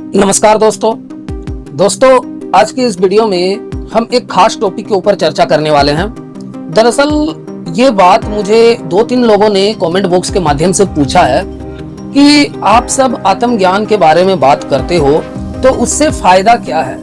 नमस्कार दोस्तों, आज की इस वीडियो में हम एक खास टॉपिक के ऊपर चर्चा करने वाले हैं। दरअसल ये बात मुझे 2-3 लोगों ने कमेंट बॉक्स के माध्यम से पूछा है कि आप सब आत्मज्ञान के बारे में बात करते हो तो उससे फायदा क्या है।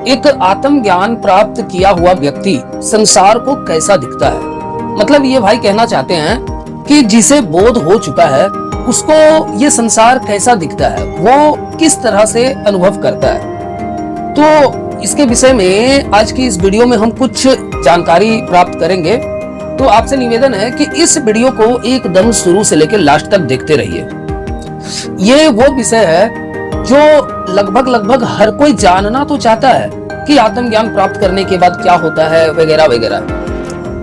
एक आत्मज्ञान प्राप्त किया हुआ व्यक्ति संसार को कैसा दिखता है। मतलब ये भाई कहना चाहते हैं कि जिसे बोध हो चुका है उसको ये संसार कैसा दिखता है, वो किस तरह से अनुभव करता है। तो इसके विषय में आज की इस वीडियो में हम कुछ जानकारी प्राप्त करेंगे। तो आपसे निवेदन है कि इस वीडियो को एकदम शुरू से लेकर लास्ट तक देखते रहिए। ये वो विषय है जो लगभग हर कोई जानना तो चाहता है कि आत्मज्ञान प्राप्त करने के बाद क्या होता है वगैरह वगैरह।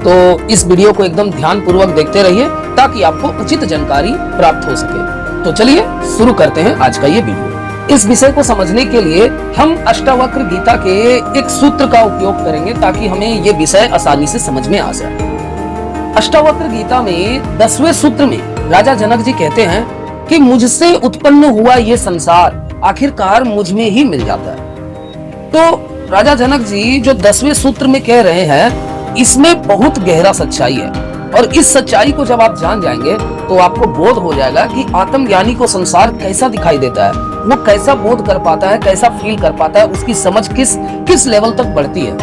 तो इस वीडियो को एकदम ध्यान पूर्वक देखते रहिए ताकि आपको उचित जानकारी प्राप्त हो सके। तो चलिए शुरू करते हैं आज का ये वीडियो। इस विषय को समझने के लिए हम अष्टावक्र गीता के एक सूत्र का उपयोग करेंगे ताकि हमें ये विषय आसानी से समझ में आ जाए। अष्टावक्र गीता में 10वें सूत्र में राजा जनक जी कहते हैं कि मुझसे उत्पन्न हुआ ये संसार आखिरकार मुझ में ही मिल जाता है। तो राजा जनक जी जो 10वें सूत्र में कह रहे हैं इसमें बहुत गहरा सच्चाई है, और इस सच्चाई को जब आप जान जाएंगे तो आपको बोध हो जाएगा कि आत्मज्ञानी को संसार कैसा दिखाई देता है, वो कैसा बोध कर पाता है, कैसा फील कर पाता है, उसकी समझ किस लेवल तक बढ़ती है।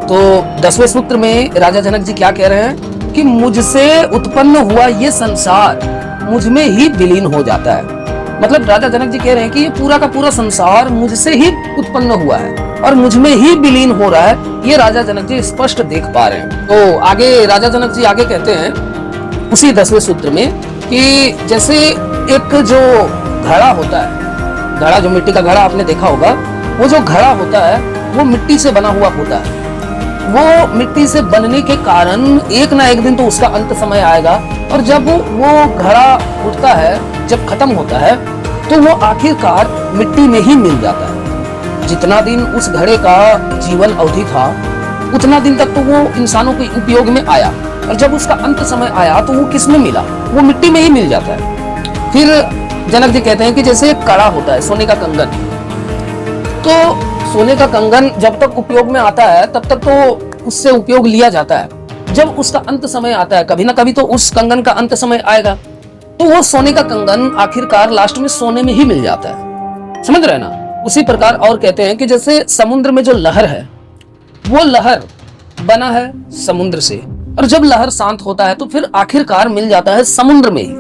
तो 10वें सूत्र में राजा जनक जी क्या कह रहे हैं कि मुझसे उत्पन्न हुआ ये संसार मुझ में ही विलीन हो जाता है। मतलब राजा जनक जी कह रहे हैं कि ये पूरा का पूरा संसार मुझसे ही उत्पन्न हुआ है और मुझ में ही विलीन हो रहा है। ये राजा जनक जी स्पष्ट देख पा रहे हैं। तो आगे राजा जनक जी आगे कहते हैं उसी 10वें सूत्र में कि जैसे एक जो घड़ा होता है, घड़ा जो मिट्टी का घड़ा आपने देखा होगा, वो जो घड़ा होता है वो मिट्टी से बना हुआ होता है। वो मिट्टी से बनने के कारण एक ना एक दिन तो उसका अंत समय आएगा, और जब वो घड़ा उठता है, जब खत्म होता है तो वो आखिरकार मिट्टी में ही मिल जाता है। जितना दिन उस घड़े का जीवन अवधि था उतना दिन तक तो वो इंसानों के उपयोग में आया, और जब उसका अंत समय आया तो वो किस में मिला, वो मिट्टी में ही मिल जाता है। फिर जनक जी कहते हैं कि जैसे एक कड़ा होता है, सोने का कंगन, तो सोने का कंगन जब तक उपयोग में आता है तब तक तो उससे उपयोग लिया जाता है। जब उसका अंत समय आता है, कभी ना कभी तो उस कंगन का अंत समय आएगा, तो वो सोने का कंगन आखिरकार लास्ट में सोने में ही मिल जाता है। समझ रहे ना। उसी प्रकार और कहते हैं कि जैसे समुद्र में जो लहर है वो लहर बना है समुद्र से, और जब लहर शांत होता है तो फिर आखिरकार मिल जाता है समुद्र में ही।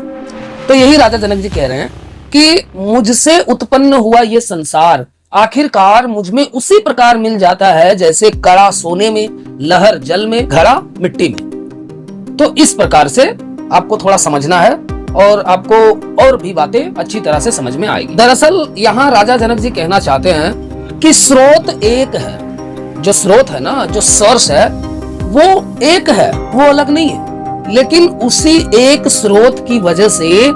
तो यही राजा जनक जी कह रहे हैं कि मुझसे उत्पन्न हुआ ये संसार आखिरकार मुझ में उसी प्रकार मिल जाता है जैसे कड़ा सोने में, लहर जल में, घड़ा मिट्टी में। तो इस प्रकार से आपको थोड़ा समझना है और आपको और भी बातें अच्छी तरह से समझ में आएगी। दरअसल यहाँ राजा जनक जी कहना चाहते हैं कि स्रोत एक है। जो स्रोत है ना, जो सोर्स है वो एक है, वो अलग नहीं है। लेकिन उसी एक स्रोत की वजह से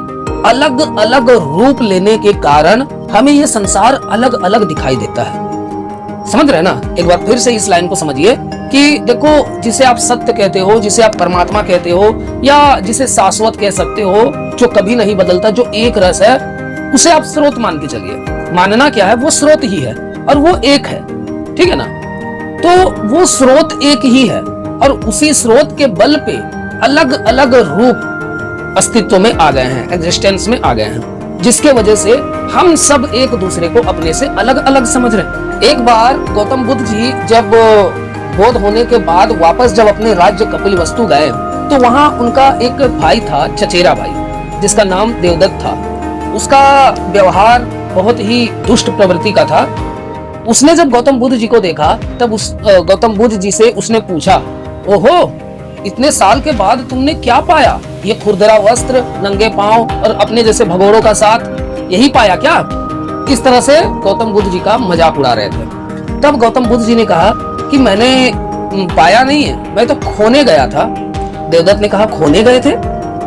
अलग अलग रूप लेने के कारण हमें ये संसार अलग अलग दिखाई देता है। समझ रहे ना। एक बार फिर से इस लाइन को समझिए कि देखो, जिसे आप सत्य कहते हो, जिसे आप परमात्मा कहते हो, या जिसे शाश्वत कह सकते हो, जो कभी नहीं बदलता, जो एक रस है, उसे आप स्रोत मान के चलिए। मानना क्या है, वो स्रोत ही है और वो एक है, ठीक है ना। तो वो स्रोत एक ही है और उसी स्रोत के बल पे अलग अलग रूप अस्तित्व में आ गए हैं, एग्जिस्टेंस में आ गए हैं, जिसके वजह से हम सब एक दूसरे को अपने से अलग अलग समझ रहे हैं। एक बार गौतम बुद्ध जी जब बोध होने के बाद वापस जब अपने राज्य कपिलवस्तु गए तो वहां उनका एक भाई था, चचेरा भाई, जिसका नाम देवदत्त था। उसका व्यवहार बहुत ही दुष्ट प्रवृत्ति का था। उसने जब गौतम बुद्ध जी को देखा तब उस गौतम बुद्ध जी से उसने पूछा, ओहो, इतने साल के बाद तुमने क्या पाया? ये खुरदरा वस्त्र, नंगे पांव और अपने जैसे भगोड़ों का साथ, यही पाया क्या? इस तरह से गौतम बुद्ध जी का मजाक उड़ा रहे थे। तब गौतम बुद्ध जी ने कहा कि मैंने पाया नहीं है, मैं तो खोने गया था। देवदत्त ने कहा, खोने गए थे?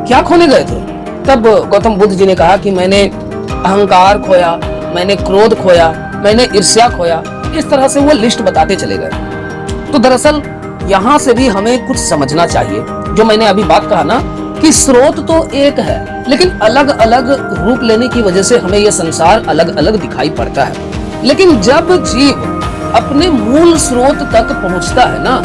क्या खोने गए थे? तब गौतम बुद्ध जी ने कहा कि मैंने अहंकार खोया, मैंने क्रोध खोया, मैंने ईर्ष्या खोया। इस तरह से वो लिस्ट बताते चले गए। तो दरअसल यहाँ से भी हमें कुछ समझना चाहिए। जो मैंने अभी बात कहा ना कि स्रोत तो एक है, लेकिन अलग अलग रूप लेने की वजह से हमें यह संसार अलग अलग दिखाई पड़ता है। लेकिन जब जीव अपने मूल स्रोत तक पहुंचता है ना,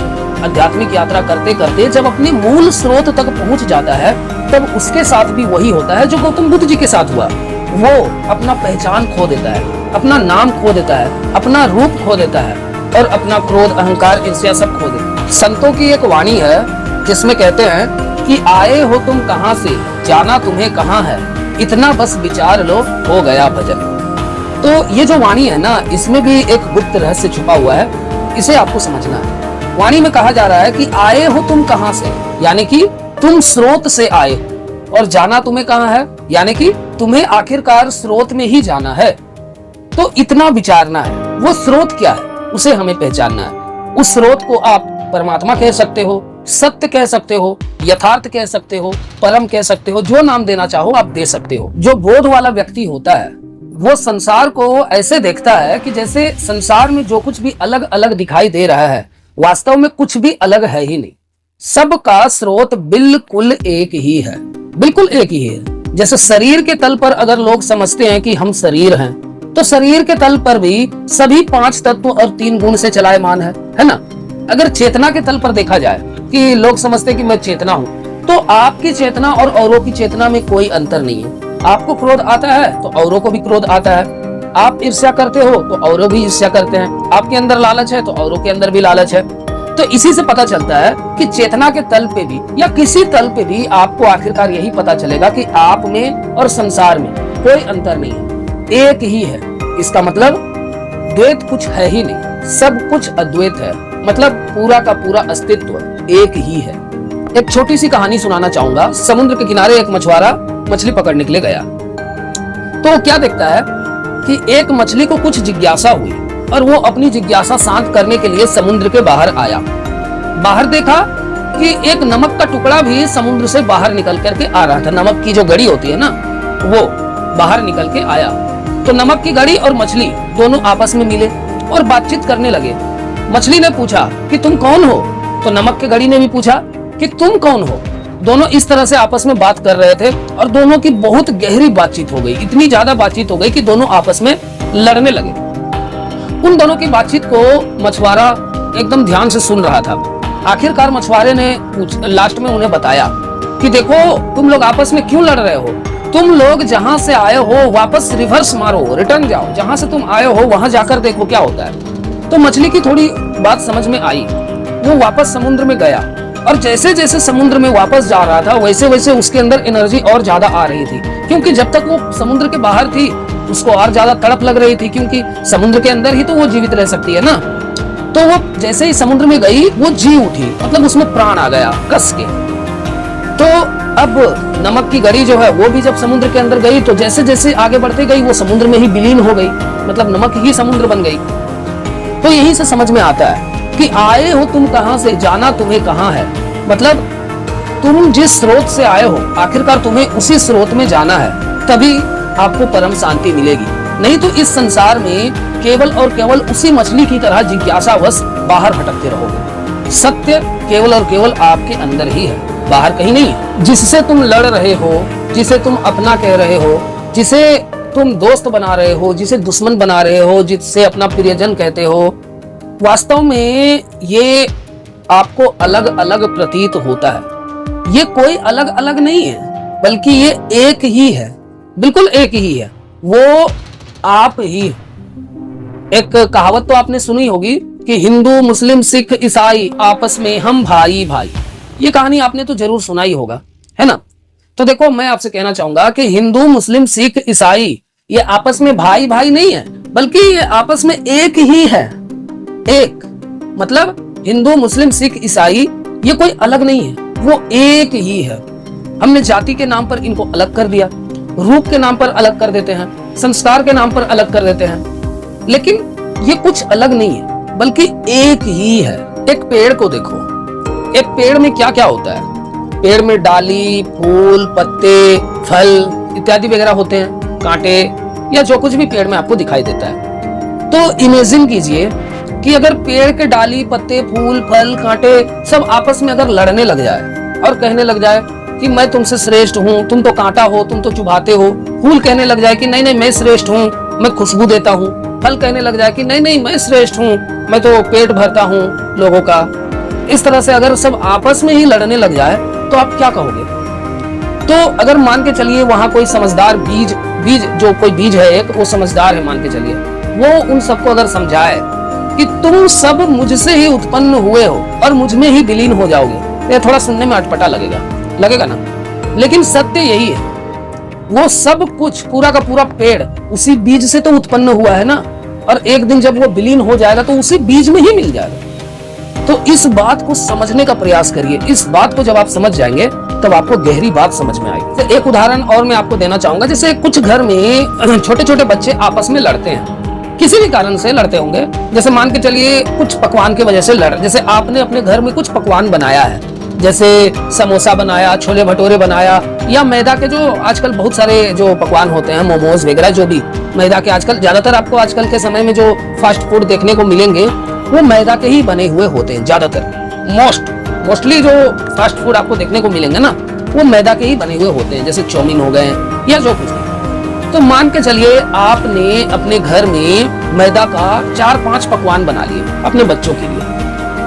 आध्यात्मिक यात्रा करते करते जब अपने मूल स्रोत तक पहुंच जाता है, तब उसके साथ भी वही होता है जो गौतम बुद्ध जी के साथ हुआ। वो अपना पहचान खो देता है, अपना नाम खो देता है, अपना रूप खो देता है और अपना क्रोध, अहंकार, ईर्ष्या सब खो देता है। संतों की एक वाणी है जिसमें कहते हैं कि आए हो तुम कहां से, जाना तुम्हें कहां है, इतना बस विचार लो, हो गया भजन। तो ये जो वाणी है ना, इसमें भी एक गुप्त रहस्य छुपा हुआ है, इसे आपको समझना है। वाणी में कहा जा रहा है कि आए हो तुम कहां से, यानी कि तुम स्रोत से आए, और जाना तुम्हें कहां है, यानी कि तुम्हें आखिरकार स्रोत में ही जाना है। तो इतना विचारना है, वो स्रोत क्या है उसे हमें पहचानना है। उस स्रोत को आप परमात्मा कह सकते हो, सत्य कह सकते हो, यथार्थ कह सकते हो, परम कह सकते हो, जो नाम देना चाहो आप दे सकते हो। जो बोध वाला व्यक्ति होता है वो संसार को ऐसे देखता है कि जैसे संसार में जो कुछ भी अलग अलग दिखाई दे रहा है, वास्तव में कुछ भी अलग है ही नहीं। सबका स्रोत बिल्कुल एक ही है, बिल्कुल एक ही है। जैसे शरीर के तल पर अगर लोग समझते हैं कि हम शरीर हैं, तो शरीर के तल पर भी सभी 5 तत्व और 3 गुण से चलायमान है ना। अगर चेतना के तल पर देखा जाए कि लोग समझते हैं कि मैं चेतना हूं, तो आपकी चेतना और औरों की चेतना में कोई अंतर नहीं है। आपको क्रोध आता है तो औरों को भी क्रोध आता है, आप ईर्ष्या करते हो तो औरों भी ईर्ष्या करते हैं, आपके अंदर लालच है तो औरों के अंदर भी लालच है। तो इसी से पता चलता है कि चेतना के तल पे भी या किसी तल पे भी आपको आखिरकार यही पता चलेगा कि आप में और संसार में कोई अंतर नहीं है, एक ही है। इसका मतलब द्वैत कुछ है ही नहीं, सब कुछ अद्वैत है, मतलब पूरा का पूरा अस्तित्व एक ही है। एक छोटी सी कहानी सुनाना चाहूंगा। समुद्र के किनारे एक मछुआरा मछली पकड़ने के लिए गया, तो क्या देखता है कि एक मछली को कुछ जिज्ञासा हुई और वो अपनी जिज्ञासा शांत करने के लिए समुद्र के बाहर आया। बाहर देखा कि एक नमक का टुकड़ा भी समुद्र से बाहर निकल करके आ रहा था। नमक की जो गड़ी होती है ना, वो बाहर निकल के आया। तो नमक की गड़ी और मछली दोनों आपस में मिले और बातचीत करने लगे। मछली ने पूछा कि तुम कौन हो, तो नमक की गड़ी ने भी पूछा कि तुम कौन हो। दोनों इस तरह से आपस में बात कर रहे थे और दोनों की बहुत गहरी बातचीत हो गई, इतनी ज्यादा बातचीत हो गई कि दोनों आपस में लड़ने लगे। उन दोनों की बातचीत को मछुआरा एकदम ध्यान से सुन रहा था। आखिरकार मछुआरे ने लास्ट में उन्हें बताया कि देखो तुम लोग आपस में क्यों लड़ रहे हो, तुम लोग जहां से आए हो वापस रिवर्स मारो, रिटर्न जाओ, जहां से तुम आए हो वहां जाकर देखो क्या होता है। तो मछली की थोड़ी बात समझ में आई, वो वापस समुद्र में गया और जैसे जैसे समुद्र में वापस जा रहा था वैसे वैसे उसके अंदर एनर्जी और ज्यादा आ रही थी, क्योंकि जब तक वो समुद्र के बाहर थी उसको और ज्यादा तड़प लग रही थी, क्योंकि समुद्र के अंदर ही तो वो जीवित रह सकती है ना। तो वो जैसे ही समुद्र में गई वो जी उठी, मतलब उसमें प्राण आ गया कस के। तो अब नमक की गड़ी जो है वो भी जब समुद्र के अंदर गई तो जैसे जैसे आगे बढ़ते गई वो समुद्र में ही विलीन हो गई, मतलब नमक ही समुद्र बन गई। तो यही से समझ में आता है कि आए हो तुम कहां से, जाना तुम्हें कहां है, मतलब तुम जिस स्रोत से आए हो आखिरकार तुम्हें उसी स्रोत में जाना है, तभी आपको परम शांति मिलेगी। नहीं तो इस संसार में केवल और केवल उसी मछली की तरह जिज्ञासावश बाहर भटकते रहोगे। सत्य केवल और केवल आपके अंदर ही है, बाहर कहीं नहीं है। जिससे तुम लड़ रहे हो, जिसे तुम अपना कह रहे हो, जिसे तुम दोस्त बना रहे हो, जिसे दुश्मन बना रहे हो, जिससे अपना प्रियजन कहते हो, वास्तव में ये आपको अलग अलग प्रतीत होता है। ये कोई अलग अलग नहीं है, बल्कि ये एक ही है, बिल्कुल एक ही है, वो आप ही। एक कहावत तो आपने सुनी होगी कि हिंदू, मुस्लिम, सिख, ईसाई आपस में हम भाई भाई। ये कहानी आपने तो जरूर सुना ही होगा, है ना। तो देखो मैं आपसे कहना चाहूंगा कि हिंदू, मुस्लिम, सिख, ईसाई ये आपस में भाई भाई नहीं है, बल्कि ये आपस में एक ही है। एक मतलब हिंदू, मुस्लिम, सिख, ईसाई ये कोई अलग नहीं है, वो एक ही है। हमने जाति के नाम पर इनको अलग कर दिया, रूप के नाम पर अलग कर देते हैं, संस्कार के नाम पर अलग कर देते हैं, लेकिन ये कुछ अलग नहीं है, बल्कि एक ही है। एक पेड़ को देखो, एक पेड़ में क्या क्या होता है। पेड़ में डाली, फूल, पत्ते, फल इत्यादि वगैरह होते हैं, कांटे या जो कुछ भी पेड़ में आपको दिखाई देता है। तो इमेजिन कीजिए कि अगर पेड़ के डाली, पत्ते, फूल, फल, कांटे सब आपस में अगर लड़ने लग जाए और कहने लग जाए कि मैं तुमसे श्रेष्ठ हूँ, तुम तो कांटा हो, तुम तो चुभाते हो। फूल कहने लग जाए कि नहीं नहीं मैं श्रेष्ठ हूँ, मैं खुशबू देता हूँ। फल कहने लग जाए कि नहीं नहीं मैं श्रेष्ठ हूँ, मैं तो पेट भरता हूँ लोगों का। इस तरह से अगर सब आपस में ही लड़ने लग जाए तो आप क्या कहोगे? तो अगर मान के चलिए वहां कोई समझदार बीज जो कोई बीज है एक, वो समझदार है मान के चलिए, वो उन सबको अगर समझाए कि तुम सब मुझसे ही उत्पन्न हुए हो और मुझ में ही विलीन हो जाओगे, ये थोड़ा सुनने में अटपटा लगेगा ना, लेकिन सत्य यही है। वो सब कुछ पूरा का पूरा पेड़ उसी बीज से तो उत्पन्न हुआ है ना, और एक दिन जब वो विलीन हो जाएगा तो उसी बीज में ही मिल जाएगा। तो इस बात को समझने का प्रयास करिए। इस बात को जब आप समझ जाएंगे तब आपको गहरी बात समझ में आएगी। तो एक उदाहरण और मैं आपको देना चाहूंगा। जैसे कुछ घर में छोटे छोटे बच्चे आपस में लड़ते हैं, किसी भी कारण से लड़ते होंगे। जैसे मान के चलिए कुछ पकवान की वजह से जैसे आपने अपने घर में कुछ पकवान बनाया है, जैसे समोसा बनाया, छोले भटूरे बनाया, या मैदा के जो आजकल बहुत सारे जो पकवान होते हैं, मोमोज वगैरह, जो भी मैदा के आजकल ज्यादातर आपको आजकल के समय में जो फास्ट फूड देखने को मिलेंगे वो मैदा के ही बने हुए होते हैं। ज्यादातर मोस्टली जो फास्ट फूड आपको देखने को मिलेंगे ना, वो मैदा के ही बने हुए होते हैं, जैसे चाउमीन हो गए या जो कुछ भी। तो मान के चलिए आपने अपने घर में मैदा का 4-5 पकवान बना लिए अपने बच्चों के लिए।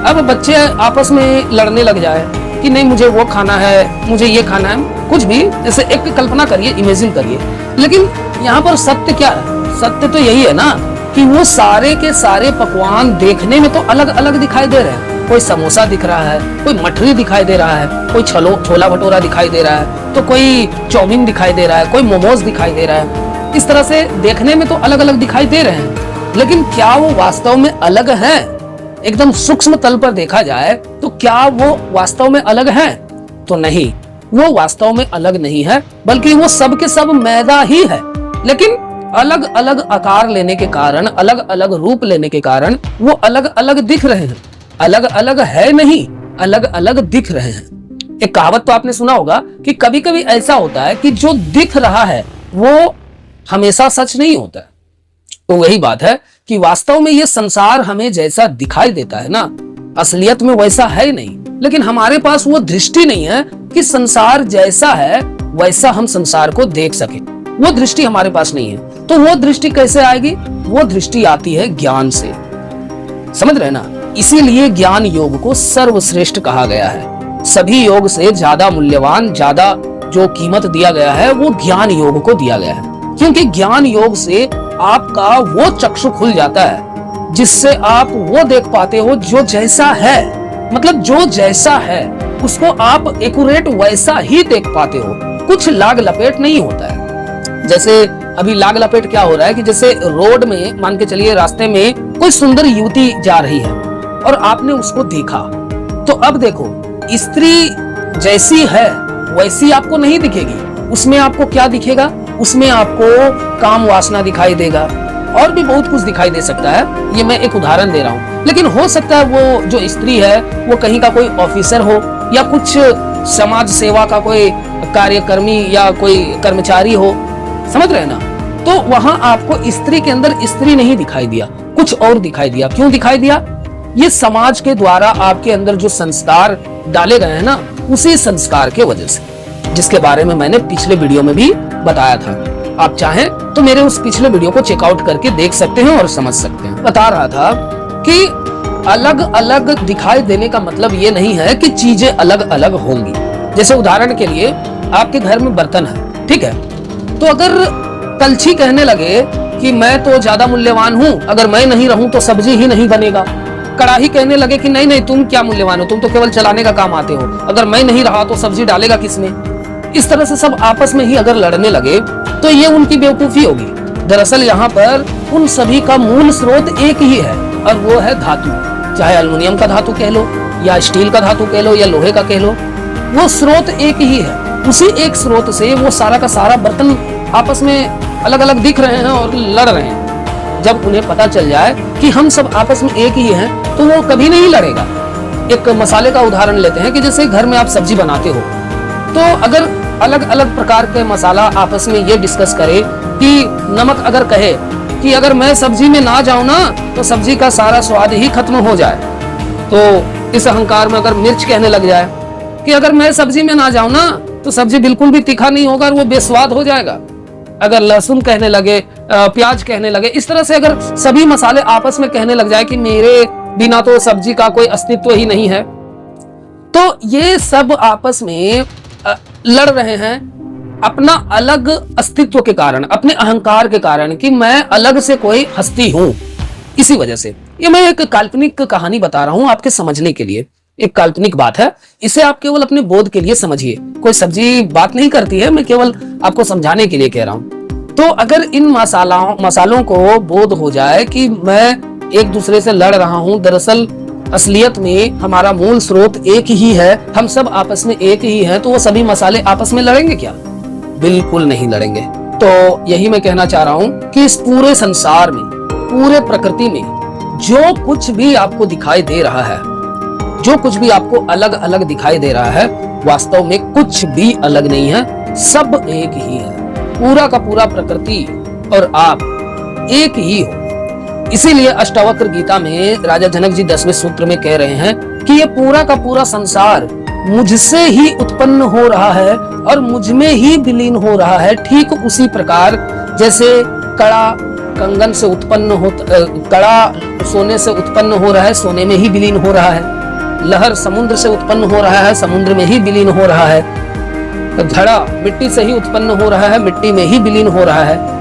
अब बच्चे आपस में लड़ने लग जाए कि नहीं मुझे वो खाना है, मुझे ये खाना है, कुछ भी, जैसे एक कल्पना करिए, इमेजिन करिए। लेकिन यहाँ पर सत्य क्या है? सत्य तो यही है ना कि वो सारे के सारे पकवान देखने में तो अलग अलग दिखाई दे रहे हैं। कोई समोसा दिख रहा है, कोई मठरी दिखाई दे रहा है, कोई छोला भटूरा दिखाई दे रहा है, तो कोई चाउमीन दिखाई दे रहा है, कोई मोमोज दिखाई दे रहा है। इस तरह से देखने में तो अलग अलग दिखाई दे रहे हैं, लेकिन क्या वो वास्तव में अलग है? एकदम सूक्ष्म तल पर देखा जाए तो क्या वो वास्तव में अलग है? तो नहीं, वो वास्तव में अलग नहीं है, बल्कि वो सब के सब मैदा ही है। लेकिन अलग अलग आकार लेने के कारण, अलग अलग रूप लेने के कारण वो अलग अलग दिख रहे हैं। अलग अलग है नहीं, अलग अलग दिख रहे हैं। एक कहावत तो आपने सुना होगा कि कभी कभी ऐसा होता है कि जो दिख रहा है वो हमेशा सच नहीं होता है। तो वही बात है कि वास्तव में ये संसार हमें जैसा दिखाई देता है ना, असलियत में वैसा है नहीं। लेकिन हमारे पास वो दृष्टि नहीं है कि संसार जैसा है वैसा हम संसार को देख सके। वो दृष्टि हमारे पास नहीं है। तो वो दृष्टि कैसे आएगी? वो दृष्टि आती है ज्ञान से। समझ रहे ना? इसीलिए ज्ञान योग को सर्वश्रेष्ठ कहा गया है। सभी योग से ज्यादा मूल्यवान, ज्यादा जो कीमत दिया गया है वो ज्ञान योग को दिया गया है। क्योंकि ज्ञान योग से आपका वो चक्षु खुल जाता है जिससे आप वो देख पाते हो जो जैसा है। मतलब जो जैसा है उसको आप एक्यूरेट वैसा ही देख पाते हो, कुछ लाग लपेट नहीं होता है। जैसे अभी लाग लपेट क्या हो रहा है कि जैसे रोड में मान के चलिए रास्ते में कोई सुंदर युवती जा रही है और आपने उसको देखा, तो अब देखो स्त्री जैसी है वैसी आपको नहीं दिखेगी। उसमें आपको क्या दिखेगा? उसमें आपको काम वासना दिखाई देगा, और भी बहुत कुछ दिखाई दे सकता है। ये मैं एक उदाहरण दे रहा हूँ। लेकिन हो सकता है वो जो स्त्री है वो कहीं का कोई ऑफिसर हो या कुछ समाज सेवा का कोई कार्यकर्मी या कोई कर्मचारी हो। समझ रहे ना? तो वहां आपको स्त्री के अंदर स्त्री नहीं दिखाई दिया, कुछ और दिखाई दिया। क्यों दिखाई दिया? ये समाज के द्वारा आपके अंदर जो संस्कार डाले गए हैं ना, उसी संस्कार के वजह से, जिसके बारे में मैंने पिछले वीडियो में भी बताया था। आप चाहें तो मेरे उस पिछले वीडियो को चेकआउट करके देख सकते हैं और समझ सकते हैं। बता रहा था कि अलग अलग दिखाई देने का मतलब ये नहीं है कि चीजें अलग अलग होंगी। जैसे उदाहरण के लिए आपके घर में बर्तन है, ठीक है, तो अगर कलछी कहने लगे कि मैं तो ज्यादा मूल्यवान हूं, अगर मैं नहीं रहूं तो सब्जी ही नहीं बनेगा। कढ़ाई कहने लगे कि नहीं नहीं तुम क्या मूल्यवान हो, तुम तो केवल चलाने का काम आते हो, अगर मैं नहीं रहा तो सब्जी डालेगा किसने। इस तरह से सब आपस में ही अगर लड़ने लगे तो ये उनकी बेवकूफी होगी। दरअसल यहाँ पर उन सभी का मूल स्रोत एक ही है, और वो है धातु। चाहे एल्युमिनियम का धातु कह लो या स्टील का धातु कह लो या लोहे का कह लो, वो स्रोत एक ही है। उसी एक स्रोत से वो सारा का सारा बर्तन आपस में अलग अलग दिख रहे हैं और लड़ रहे हैं। जब उन्हें पता चल जाए कि हम सब आपस में एक ही हैं, तो वो कभी नहीं लड़ेगा। एक मसाले का उदाहरण लेते हैं कि जैसे घर में आप सब्जी बनाते हो, तो अगर अलग अलग प्रकार के मसाला आपस में ये डिस्कस करे कि नमक अगर कहे कि अगर मैं सब्जी में ना जाऊं ना तो सब्जी का सारा स्वाद ही खत्म हो जाए, तो इस अहंकार में अगर मिर्च कहने लग जाए कि अगर मैं सब्जी में ना जाऊं ना तो सब्जी बिल्कुल भी तीखा नहीं होगा और वो बेस्वाद हो जाएगा। अगर लहसुन कहने लगे, प्याज कहने लगे, इस तरह से अगर सभी मसाले आपस में कहने लग जाए कि मेरे बिना तो सब्जी का कोई अस्तित्व ही नहीं है, तो ये सब आपस में लड़ रहे हैं अपना अलग अस्तित्व के कारण, अपने अहंकार के कारण कि मैं अलग से कोई हस्ती हूं। इसी वजह से ये मैं एक काल्पनिक कहानी बता रहा हूं आपके समझने के लिए, एक काल्पनिक बात है, इसे आप केवल अपने बोध के लिए समझिए। कोई सब्जी बात नहीं करती है, मैं केवल आपको समझाने के लिए कह रहा हूं। तो अगर इन मसालों को बोध हो जाए कि मैं एक दूसरे से लड़ रहा हूं, दरअसल असलियत में हमारा मूल स्रोत एक ही है, हम सब आपस में एक ही हैं, तो वो सभी मसाले आपस में लड़ेंगे क्या? बिल्कुल नहीं लड़ेंगे। तो यही मैं कहना चाह रहा हूं कि इस पूरे संसार में, पूरे प्रकृति में जो कुछ भी आपको दिखाई दे रहा है, जो कुछ भी आपको अलग अलग दिखाई दे रहा है, वास्तव में कुछ भी अलग नहीं है, सब एक ही है। पूरा का पूरा प्रकृति और आप एक ही हो। इसीलिए अष्टावक्र गीता में राजा जनक जी 10वें सूत्र में कह रहे हैं कि ये पूरा का पूरा संसार मुझसे ही उत्पन्न हो रहा है और मुझ में ही विलीन हो रहा है। ठीक उसी प्रकार जैसे कड़ा कंगन से उत्पन्न हो, कड़ा सोने से उत्पन्न हो रहा है, सोने में ही विलीन हो रहा है। लहर समुद्र से उत्पन्न हो रहा है, समुद्र में ही विलीन हो रहा है। घड़ा मिट्टी से ही उत्पन्न हो रहा है, मिट्टी में ही विलीन हो रहा है।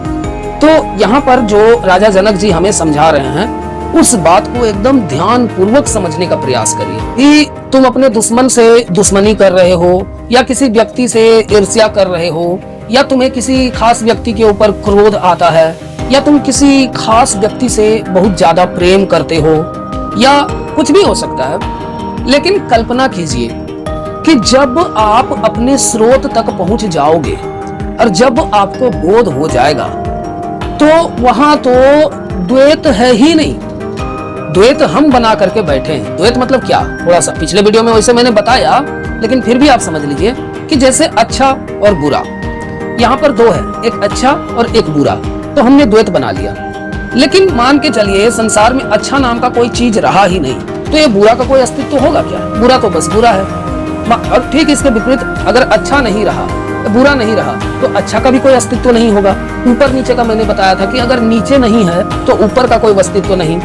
तो यहाँ पर जो राजा जनक जी हमें समझा रहे हैं, उस बात को एकदम ध्यान पूर्वक समझने का प्रयास करिए कि तुम अपने दुश्मन से दुश्मनी कर रहे हो, या किसी व्यक्ति से ईर्ष्या कर रहे हो, या तुम्हें किसी खास व्यक्ति के ऊपर क्रोध आता है, या तुम किसी खास व्यक्ति से बहुत ज्यादा प्रेम करते हो, या कुछ भी हो सकता है। लेकिन कल्पना कीजिए कि जब आप अपने स्रोत तक पहुंच जाओगे और जब आपको बोध हो जाएगा, तो वहां तो द्वैत है ही नहीं। द्वैत हम बना करके बैठे हैं। द्वैत मतलब क्या? थोड़ा सा पिछले वीडियो में वैसे मैंने बताया, लेकिन फिर भी आप समझ लीजिए कि जैसे अच्छा और बुरा, यहाँ पर दो है, एक अच्छा और एक बुरा, तो हमने द्वैत बना लिया। लेकिन मान के चलिए संसार में अच्छा नाम का कोई चीज रहा ही नहीं, तो ये बुरा का कोई अस्तित्व होगा क्या? बुरा तो बस बुरा है। और ठीक इसके विपरीत, अगर अच्छा नहीं रहा, बुरा नहीं रहा, तो अच्छा का भी कोई अस्तित्व नहीं होगा। ऊपर नीचे का मैंने बताया था कि अगर नीचे नहीं है तो ऊपर का कोई अस्तित्व नहीं।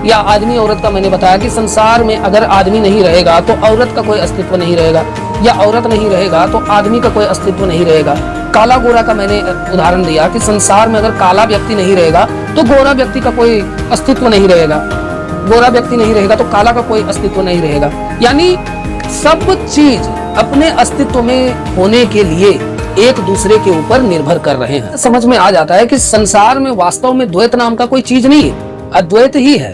या आदमी औरत का मैंने बताया कि संसार में अगर आदमी नहीं रहेगा तो औरत का कोई अस्तित्व नहीं रहेगा, या औरत नहीं रहेगा तो आदमी का कोई अस्तित्व नहीं रहेगा। काला गोरा का मैंने उदाहरण दिया कि संसार में अगर काला व्यक्ति नहीं रहेगा तो गोरा व्यक्ति का कोई अस्तित्व नहीं रहेगा, गोरा व्यक्ति नहीं रहेगा तो काला का कोई अस्तित्व नहीं रहेगा। यानी सब चीज अपने अस्तित्व में होने के लिए एक दूसरे के ऊपर निर्भर कर रहे हैं। समझ में आ जाता है कि संसार में वास्तव में द्वैत नाम का कोई चीज नहीं है, अद्वैत ही है।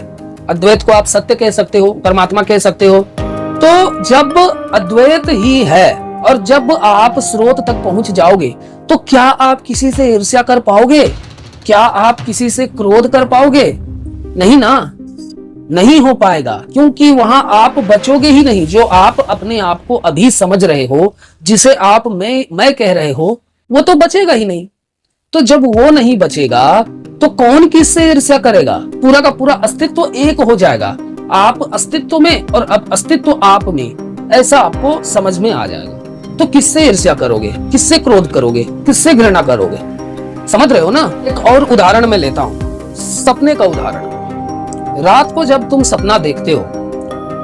अद्वैत को आप सत्य कह सकते हो, परमात्मा कह सकते हो। तो जब अद्वैत ही है और जब आप स्रोत तक पहुंच जाओगे, तो क्या आप किसी से ईर्ष्या कर पाओगे? क्या आप किसी से क्रोध कर पाओगे? नहीं ना, नहीं हो पाएगा, क्योंकि वहां आप बचोगे ही नहीं। जो आप अपने आप को अभी समझ रहे हो, जिसे आप मैं कह रहे हो, वो तो बचेगा ही नहीं। तो जब वो नहीं बचेगा तो कौन किससे ईर्ष्या करेगा? पूरा का पूरा अस्तित्व एक हो जाएगा। आप अस्तित्व में और अब अस्तित्व आप में, ऐसा आपको समझ में आ जाएगा। तो किससे ईर्ष्या करोगे? किससे क्रोध करोगे? किससे घृणा करोगे? समझ रहे हो ना? एक और उदाहरण मैं लेता हूं, सपने का उदाहरण। रात को जब तुम सपना देखते हो,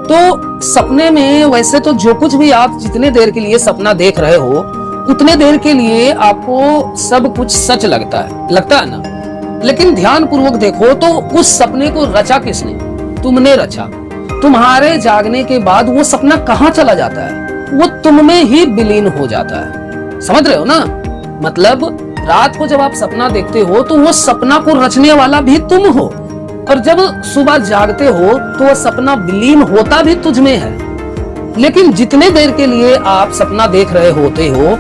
तो सपने में वैसे तो जो कुछ भी आप जितने देर के लिए सपना देख रहे हो, उतने देर के लिए आपको सब कुछ सच लगता है ना। लेकिन ध्यान पूर्वक देखो तो उस सपने को रचा किसने? तुमने रचा। तुम्हारे जागने के बाद वो सपना कहाँ चला जाता है? वो तुम में ही विलीन हो जाता है। समझ रहे हो ना? मतलब रात को जब आप सपना देखते हो तो वो सपना को रचने वाला भी तुम हो, और जब सुबह जागते हो तो वो सपना विलीन होता भी तुझ में है। लेकिन जितने देर के लिए आप सपना देख रहे होते हो,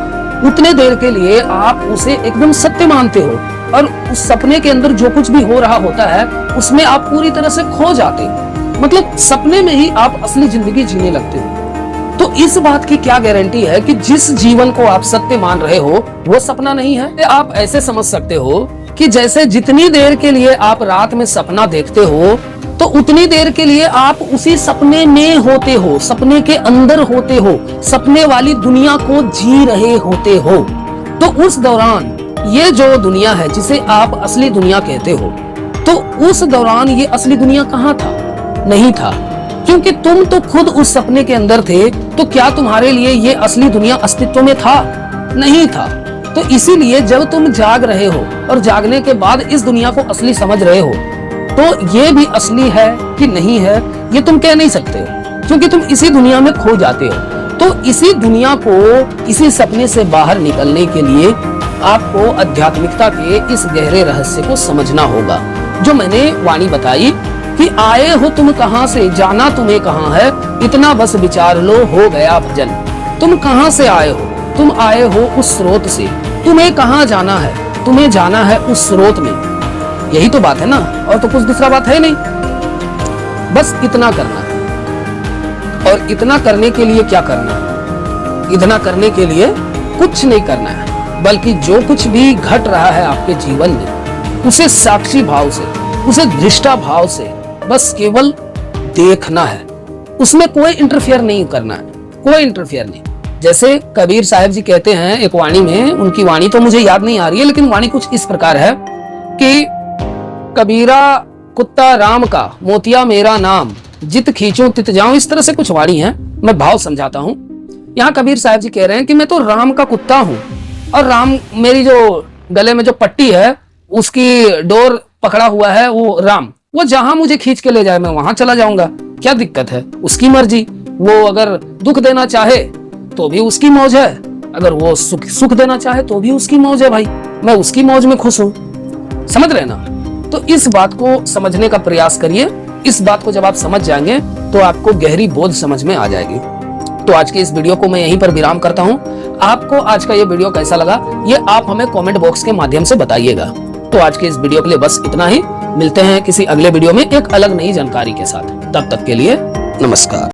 उतने देर के लिए आप उसे एकदम सत्य मानते हो, और उस सपने के अंदर जो कुछ भी हो रहा होता है उसमें आप पूरी तरह से खो जाते हो। मतलब सपने में ही आप असली जिंदगी जीने लगते हो। तो इस बात की क्या गारंटी है कि जिस जीवन को आप सत्य मान रहे हो वो सपना नहीं है? आप ऐसे समझ सकते हो कि जैसे जितनी देर के लिए आप रात में सपना देखते हो तो उतनी देर के लिए आप उसी सपने में होते हो, सपने के अंदर होते हो, सपने वाली दुनिया को जी रहे होते हो। तो उस दौरान ये जो दुनिया है जिसे आप असली दुनिया कहते हो, तो उस दौरान ये असली दुनिया कहाँ था? नहीं था, क्योंकि तुम तो खुद उस सपने के अंदर थे। तो क्या तुम्हारे लिए ये असली दुनिया अस्तित्व में था? नहीं था। तो इसीलिए जब तुम जाग रहे हो और जागने के बाद इस दुनिया को असली समझ रहे हो, तो ये भी असली है कि नहीं है ये तुम कह नहीं सकते हो, क्योंकि तुम इसी दुनिया में खो जाते हो। तो इसी दुनिया को, इसी सपने से बाहर निकलने के लिए आपको आध्यात्मिकता के इस गहरे रहस्य को समझना होगा, जो मैंने वाणी बताई कि आए हो तुम कहां से, जाना तुम्हें कहां है, इतना बस विचार लो, हो गया भजन। तुम कहां से आए हो? तुम आए हो उस स्रोत से। तुम्हें कहां जाना है? तुम्हें जाना है उस स्रोत में। यही तो बात है ना, और तो कुछ दूसरा बात है नहीं। बस इतना करना है। और इतना करने के लिए क्या करना है? इतना करने के लिए कुछ नहीं करना है, बल्कि जो कुछ भी घट रहा है आपके जीवन में, उसे साक्षी भाव से, उसे दृष्टा भाव से बस केवल देखना है। उसमें कोई इंटरफेयर नहीं करना है, कोई इंटरफेयर नहीं। जैसे कबीर साहब जी कहते हैं एक वाणी में, उनकी वाणी तो मुझे याद नहीं आ रही है, लेकिन वाणी कुछ इस प्रकार है कि कबीरा कुत्ता राम का, मोतिया मेरा नाम, जित खींचूं तित जाऊं। इस तरह से कुछ वाणी है, मैं भाव समझाता हूं। यहाँ कबीर साहब जी कह रहे हैं कि मैं तो राम का कुत्ता हूं, और राम, मेरी जो गले में जो पट्टी है उसकी डोर पकड़ा हुआ है वो राम, वो जहां मुझे खींच के ले जाए मैं वहां चला जाऊंगा। क्या दिक्कत है? उसकी मर्जी। वो अगर दुख देना चाहे तो भी उसकी मौज है, अगर वो सुख देना चाहे तो भी उसकी मौज है। भाई मैं उसकी मौज में खुश हूं। समझ रहे ना? तो इस बात को समझने का प्रयास करिए। इस बात को जब आप समझ जाएंगे तो आपको गहरी बोध समझ में आ जाएगी। तो आज के इस वीडियो को मैं यहीं पर विराम करता हूं। आपको आज का ये वीडियो कैसा लगा ये आप हमें कमेंट बॉक्स के माध्यम से बताइएगा। तो आज के इस वीडियो के लिए बस इतना ही। मिलते हैं किसी अगले वीडियो में एक अलग नई जानकारी के साथ। तब तक के लिए नमस्कार।